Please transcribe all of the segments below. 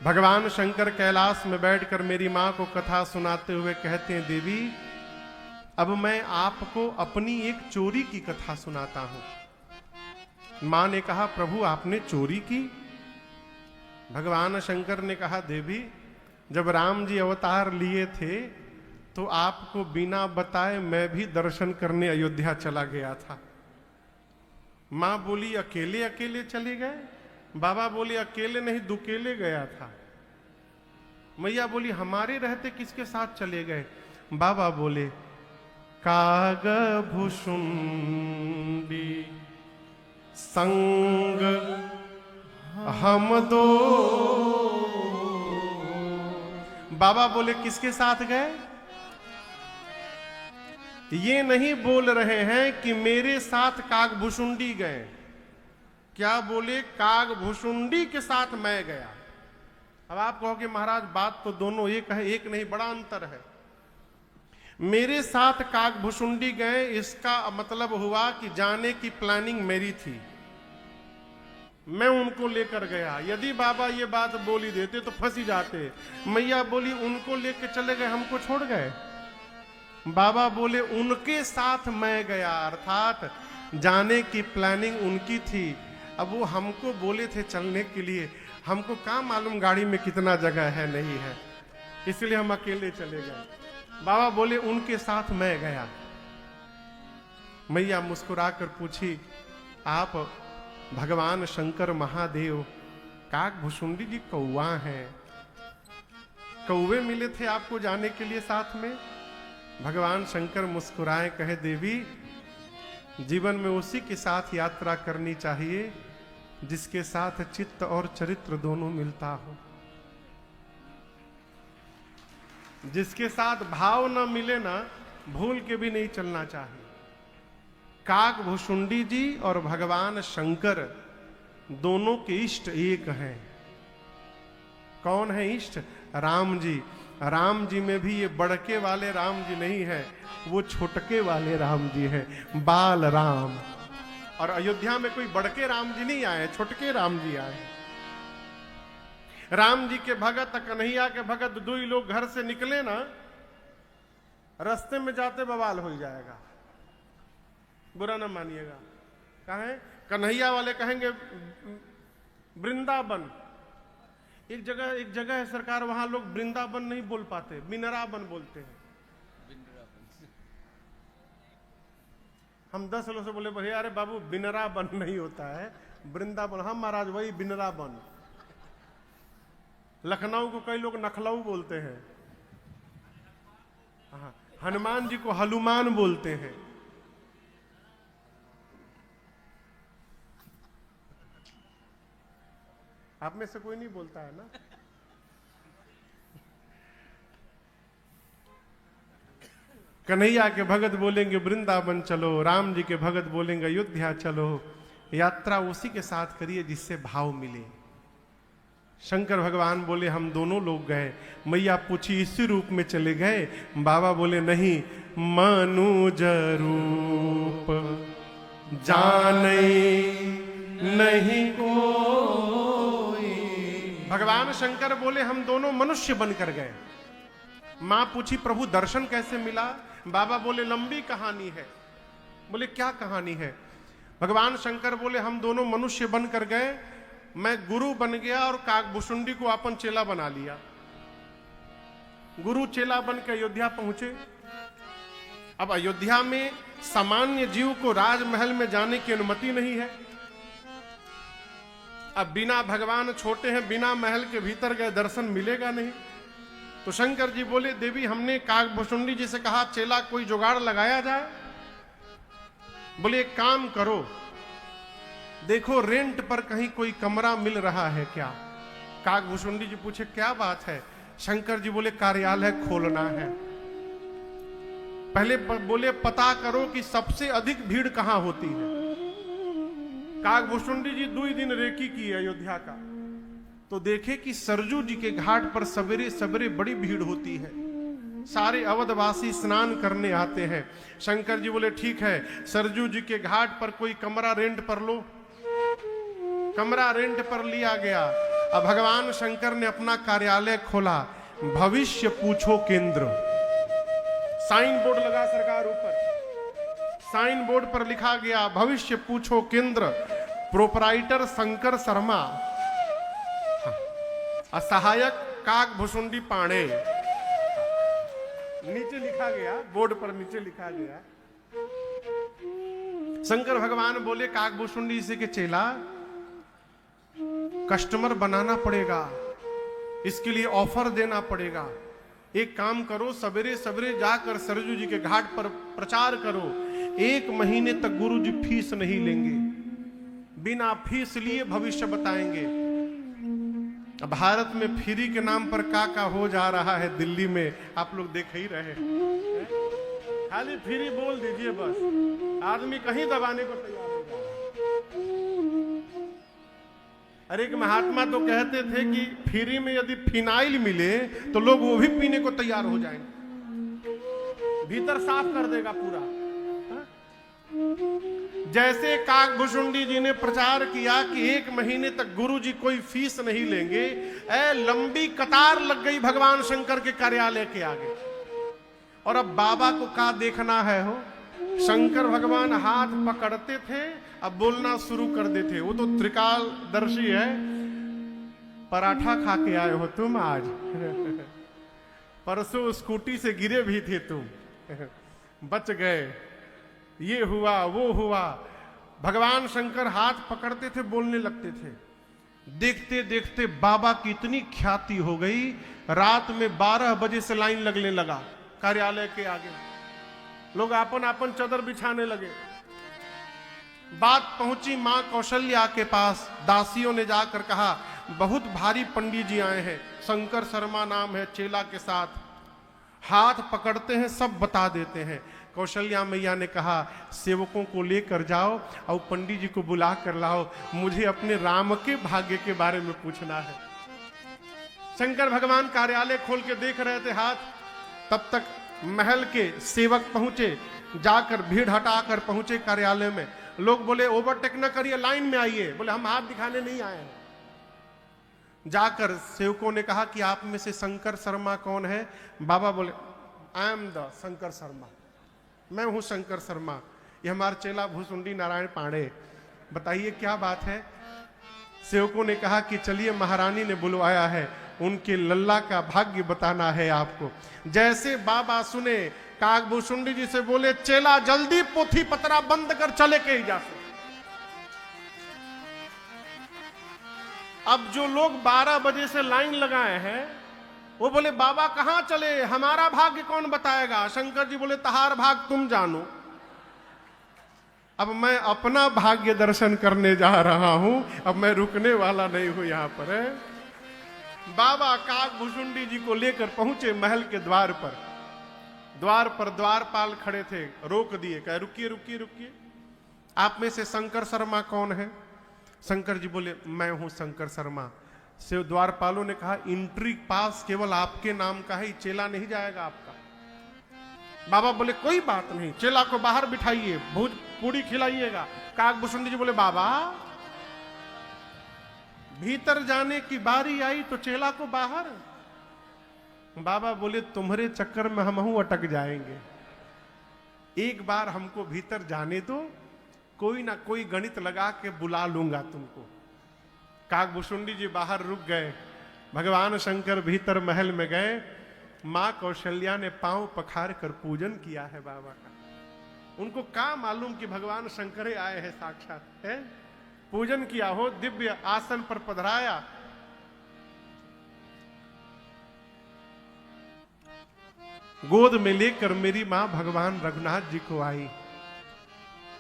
भगवान शंकर कैलाश में बैठकर मेरी मां को कथा सुनाते हुए कहते हैं, देवी अब मैं आपको अपनी एक चोरी की कथा सुनाता हूं। मां ने कहा, प्रभु आपने चोरी की? भगवान शंकर ने कहा, देवी जब राम जी अवतार लिए थे तो आपको बिना बताए मैं भी दर्शन करने अयोध्या चला गया था। मां बोली, अकेले अकेले चले गए? बाबा बोले, अकेले नहीं दुकेले गया था। मैया बोली, हमारे रहते किसके साथ चले गए? बाबा बोले, काग भुषुंडी संग हम दो। बाबा बोले, किसके साथ गए? ये नहीं बोल रहे हैं कि मेरे साथ कागभुषुंडी गए, क्या बोले? कागभुषुंडी के साथ मैं गया। अब आप कहोगे महाराज बात तो दोनों एक है, एक नहीं, बड़ा अंतर है। मेरे साथ कागभुषुंडी गए इसका मतलब हुआ कि जाने की प्लानिंग मेरी थी, मैं उनको लेकर गया। यदि बाबा ये बात बोल ही देते तो फंस ही जाते। मैया बोली, उनको लेकर चले गए, हमको छोड़ गए? बाबा बोले, उनके साथ मैं गया, अर्थात जाने की प्लानिंग उनकी थी। अब वो हमको बोले थे चलने के लिए, हमको क्या मालूम गाड़ी में कितना जगह है नहीं है, इसलिए हम अकेले चले गए। बाबा बोले, उनके साथ मैं गया। मैया मुस्कुराकर पूछी, आप भगवान शंकर महादेव कागभुषुंडी जी कौवा हैं, कौवे मिले थे आपको जाने के लिए साथ में? भगवान शंकर मुस्कुराए, कहे, देवी जीवन में उसी के साथ यात्रा करनी चाहिए जिसके साथ चित्त और चरित्र दोनों मिलता हो। जिसके साथ भाव ना मिले ना, भूल के भी नहीं चलना चाहिए। कागभुषुंडी जी और भगवान शंकर दोनों के इष्ट एक हैं। कौन है इष्ट? राम जी। राम जी में भी ये बड़के वाले राम जी नहीं है, वो छोटके वाले राम जी हैं, बाल राम। और अयोध्या में कोई बड़के राम जी नहीं आए, छोटके राम जी आए। राम जी के भगत, कन्हैया के भगत दो ही लोग घर से निकले ना, रास्ते में जाते बवाल हो जाएगा, बुरा ना मानिएगा। कहें कन्हैया वाले कहेंगे वृंदावन, एक जगह है सरकार, वहां लोग वृंदावन नहीं बोल पाते, बिनरावन बोलते हैं। हम 10 लोगों से बोले, भैया अरे बाबू बिनरावन नहीं होता है, वृंदावन। हम महाराज वही बिनरावन। लखनऊ को कई लोग नखलऊ बोलते हैं, हाँ, हनुमान जी को हनुमान बोलते हैं। आप में से कोई नहीं बोलता है ना? कन्हैया के भगत बोलेंगे वृंदावन चलो, राम जी के भगत बोलेंगे अयोध्या चलो। यात्रा उसी के साथ करिए जिससे भाव मिले। शंकर भगवान बोले, हम दोनों लोग गए। मैया पूछी, इसी रूप में चले गए? बाबा बोले, नहीं, मनुज रूप जाने नहीं कोई। भगवान शंकर बोले, हम दोनों मनुष्य बनकर गए। मां पूछी, प्रभु दर्शन कैसे मिला? बाबा बोले, लंबी कहानी है। बोले, क्या कहानी है? भगवान शंकर बोले, हम दोनों मनुष्य बनकर गए, मैं गुरु बन गया और कागभुषुंडी को अपन चेला बना लिया। गुरु चेला बन के अयोध्या पहुंचे। अब अयोध्या में सामान्य जीव को राजमहल में जाने की अनुमति नहीं है। अब बिना भगवान छोटे हैं, बिना महल के भीतर गए दर्शन मिलेगा नहीं। तो शंकर जी बोले, देवी हमने कागभुषुंडी जी से कहा चेला कोई जुगाड़ लगाया जाए। बोले, एक काम करो, देखो रेंट पर कहीं कोई कमरा मिल रहा है क्या? कागभुषुंडी जी पूछे, क्या बात है? शंकर जी बोले, कार्यालय खोलना है। पहले बोले, पता करो कि सबसे अधिक भीड़ कहां होती है। कागभुषुंडी जी 2 दिन रेकी की अयोध्या का, तो देखे कि सरजू जी के घाट पर सवेरे सवेरे बड़ी भीड़ होती है। सारे अवधवासी स्नान करने आते हैं। शंकर जी बोले, ठीक है, सरजू जी के घाट पर कोई कमरा रेंट पर लो। कमरा रेंट पर लिया गया। अब भगवान शंकर ने अपना कार्यालय खोला, भविष्य पूछो केंद्र। साइन बोर्ड लगा सरकार ऊपर, साइन बोर्ड पर लिखा गया भविष्य पूछो केंद्र, प्रोपराइटर शंकर शर्मा, सहायक काग भुसुंडी पांडे। नीचे लिखा गया, बोर्ड पर नीचे लिखा गया। शंकर भगवान बोले काग भुसुंडी से के चेला, कस्टमर बनाना पड़ेगा, इसके लिए ऑफर देना पड़ेगा। एक काम करो, सवेरे सवेरे जाकर सरजू जी के घाट पर प्रचार करो, 1 महीने तक गुरु जी फीस नहीं लेंगे, बिना फीस लिए भविष्य बताएंगे। अब भारत में फ्री के नाम पर का हो जा रहा है, दिल्ली में आप लोग देख ही रहे हैं। खाली फ्री बोल दीजिए बस, आदमी कहीं दबाने को तैयार हो जाए। अरे एक महात्मा तो कहते थे कि फ्री में यदि फिनाइल मिले तो लोग वो भी पीने को तैयार हो जाएंगे, भीतर साफ कर देगा पूरा। जैसे काग भुसुंडी जी ने प्रचार किया कि 1 महीने तक गुरु जी कोई फीस नहीं लेंगे, लंबी कतार लग गई भगवान शंकर के कार्यालय के आगे। और अब बाबा को क्या देखना है हो, शंकर भगवान हाथ पकड़ते थे, अब बोलना शुरू कर देते। वो तो त्रिकालदर्शी है। पराठा खा के आए हो तुम आज, परसों स्कूटी से गिरे भी थे तुम, बच गए, ये हुआ वो हुआ। भगवान शंकर हाथ पकड़ते थे, बोलने लगते थे। देखते देखते बाबा की इतनी ख्याति हो गई, रात में 12 बजे से लाइन लगने लगा कार्यालय के आगे। लोग आपन आपन चादर बिछाने लगे। बात पहुंची मां कौशल्या के पास, दासियों ने जाकर कहा बहुत भारी पंडित जी आए हैं, शंकर शर्मा नाम है, चेला के साथ। हाथ पकड़ते हैं, सब बता देते हैं। कौशल्या मैया ने कहा सेवकों को लेकर जाओ और पंडित जी को बुला कर लाओ, मुझे अपने राम के भाग्य के बारे में पूछना है। शंकर भगवान कार्यालय खोल के देख रहे थे हाथ, तब तक महल के सेवक पहुंचे, जाकर भीड़ हटाकर पहुंचे कार्यालय में। लोग बोले ओवरटेक न करिए, लाइन में आइए। बोले हम हाथ दिखाने नहीं आए हैं। जाकर सेवकों ने कहा कि आप में से शंकर शर्मा कौन है? बाबा बोले I am the Shankar Sharma, मैं हूं शंकर शर्मा, ये हमारा चेला भुसुंडी नारायण पांडे। बताइए क्या बात है? सेवकों ने कहा कि चलिए महारानी ने बुलवाया है, उनके लल्ला का भाग्य बताना है आपको। जैसे बाबा सुने, काग भुसुंडी जी से बोले चेला जल्दी पोथी पतरा बंद कर, चले के ही जा। अब जो लोग 12 बजे से लाइन लगाए हैं वो बोले बाबा कहां चले, हमारा भाग्य कौन बताएगा? शंकर जी बोले तहार भाग तुम जानो, अब मैं अपना भाग्य दर्शन करने जा रहा हूं, अब मैं रुकने वाला नहीं हूं यहां पर। बाबा काग भुसुंडी जी को लेकर पहुंचे महल के द्वार पर। द्वार पर द्वारपाल खड़े थे, रोक दिए, कहे रुकिए रुकिए रुकिए, आप में से शंकर शर्मा कौन है? शंकर जी बोले मैं हूं शंकर शर्मा। से द्वारपालों ने कहा एंट्री पास केवल आपके नाम का है, चेला नहीं जाएगा आपका। बाबा बोले कोई बात नहीं, चेला को बाहर बिठाइए, भूज पूरी खिलाइएगा। काग भुसुंडी जी बोले बाबा भीतर जाने की बारी आई तो चेला को बाहर। बाबा बोले तुम्हारे चक्कर में हम अटक जाएंगे, एक बार हमको भीतर जाने दो, कोई ना कोई गणित लगा के बुला लूंगा तुमको। काग भुसुंडी जी बाहर रुक गए, भगवान शंकर भीतर महल में गए। मां कौशल्या ने पांव पखार कर पूजन किया है बाबा का। उनको क्या मालूम कि भगवान शंकर आए हैं साक्षात, है? पूजन किया हो, दिव्य आसन पर पधराया। गोद में लेकर मेरी मां भगवान रघुनाथ जी को आई।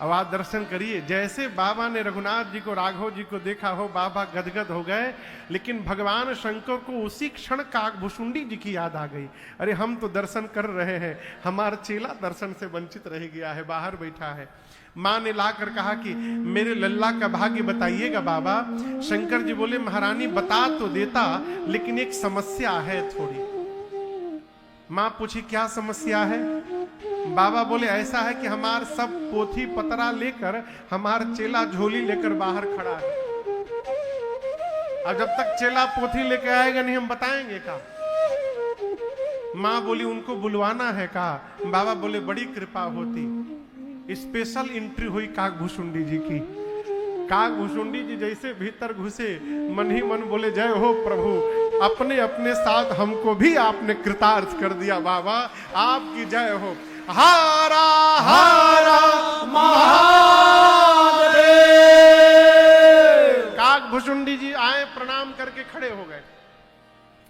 अब आप दर्शन करिए, जैसे बाबा ने रघुनाथ जी को, राघव जी को देखा हो, बाबा गदगद हो गए। लेकिन भगवान शंकर को उसी क्षण काग भुसुंडी जी की याद आ गई। अरे हम तो दर्शन कर रहे हैं, हमारा चेला दर्शन से वंचित रह गया है, बाहर बैठा है। मां ने लाकर कहा कि मेरे लल्ला का भाग्य बताइएगा बाबा। शंकर जी बोले महारानी बता तो देता, लेकिन एक समस्या है थोड़ी। मां पूछी क्या समस्या है? बाबा बोले ऐसा है कि हमार सब पोथी पतरा लेकर हमार चेला झोली लेकर बाहर खड़ा है। अब जब तक चेला पोथी लेके आएगा नहीं हम बताएंगे का। माँ बोली उनको बुलवाना है का। बाबा बोले बड़ी कृपा होती। स्पेशल एंट्री हुई काकभूषुंडी जी की। काकभूषुंडी जी जैसे भीतर घुसे मन ही मन बोले जय हो प्रभु, अपने अपने साथ हमको भी आपने कृतार्थ कर दिया बाबा, आपकी जय हो। हारा हारा महादेव। काकभूषुंडी जी आए, प्रणाम करके खड़े हो गए।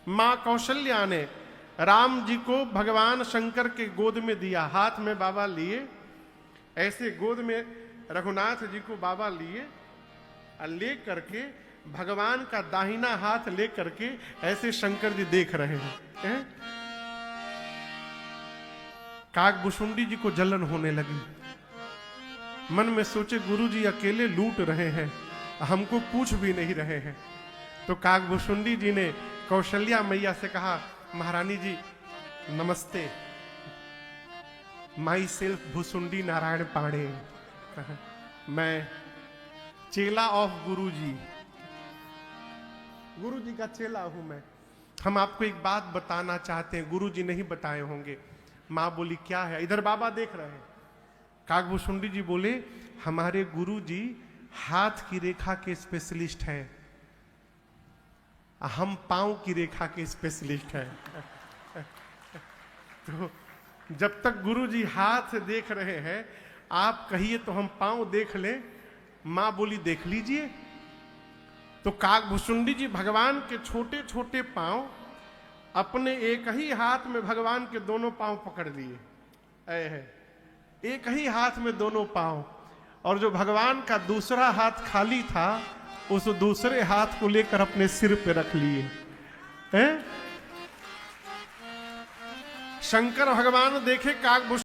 मां कौशल्या ने राम जी को भगवान शंकर के गोद में दिया, हाथ में बाबा लिए, ऐसे गोद में रघुनाथ जी को बाबा लिए, ले करके भगवान का दाहिना हाथ ले करके ऐसे शंकर जी देख रहे हैं। काकभूषुंडी जी को जलन होने लगी। मन में सोचे गुरु जी अकेले लूट रहे हैं, हमको पूछ भी नहीं रहे हैं। तो काकभूषुंडी जी ने कौशल्या मैया से कहा, महारानी जी नमस्ते, माई सेल्फ भूसुंडी नारायण पांडे, मैं चेला ऑफ गुरु जी का चेला हूं मैं। हम आपको एक बात बताना चाहते हैं, गुरु जी नहीं बताए होंगे। मां बोली क्या है? इधर बाबा देख रहे हैं। काकभूषुंडी जी बोले हमारे गुरु जी हाथ की रेखा के स्पेशलिस्ट हैं, हम पांव की रेखा के स्पेशलिस्ट हैं। तो जब तक गुरु जी हाथ देख रहे हैं, आप कहिए तो हम पांव देख लें। मां बोली देख लीजिए। तो काकभूषुंडी जी भगवान के छोटे छोटे पांव अपने एक ही हाथ में भगवान के दोनों पांव पकड़ लिए, एक ही हाथ में दोनों पांव, और जो भगवान का दूसरा हाथ खाली था उस दूसरे हाथ को लेकर अपने सिर पे रख लिए। शंकर भगवान देखे काकभूषुंडी